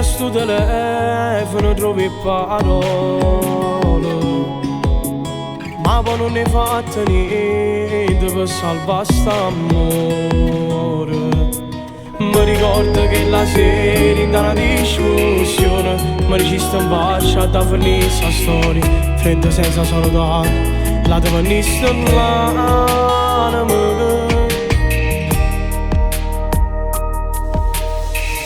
sto telefono trovi parole, ma poi non ne fatte niente per salvare st'amore. Mi ricordo che la sera in una discussione mi dicesti un bacio da finire sta storia, freddo senza salutare, la tua venisse l'anima.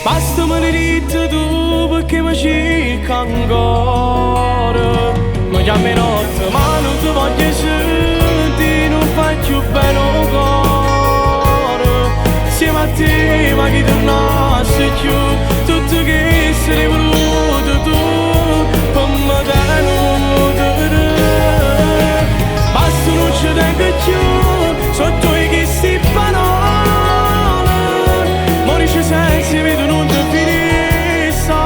Basta me ne dite tu perché mi cerca ancora. Mi chiami notte ma non ti voglio sentire, non faccio bene un cuore. Insieme a te ma chi tornasse più, tutto che sei voluto tu per me tenere. Basta non ci tengo più sotto che si parole. Morisce senza vedo non ti finissa,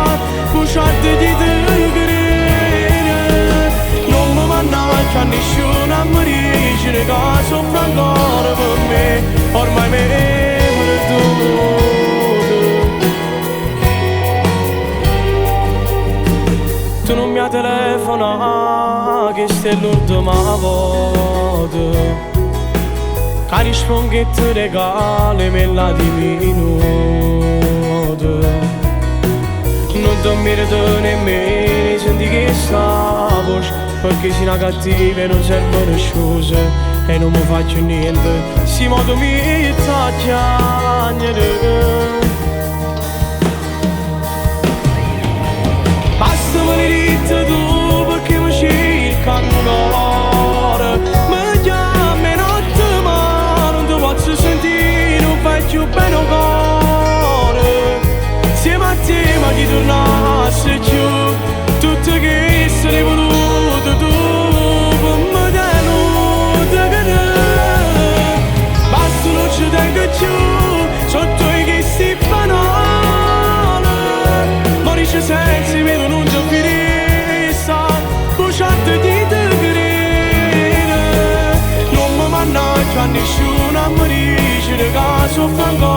bruciate di te credere. Non mi mannaggia a nessuno a morire, che soffro ancora per me, ormai me perdono. Tu non mi hai telefonato, che stai l'ultima volta. Cari sponghetti regali me la diminuto. Non dormire tu nemmeno, senti che sta voce, perché sei una cattiva e non servono scuse, e non mi faccio niente, si modo mi taglia. Basta me ne dite tu perché mi cerca ancora. Mi chiami notte ma non ti posso sentire, non faccio bene un cuore. Insieme a te ma chi tornasse giù, tutto che sei voluto tu per me tenuto cadere. Basta non ci tengo più sotto che si banale. Morisce senza vedo non ti finissa, bruciate di te credere. Non mi mannaggia a nessuno a morire, che soffro ancora.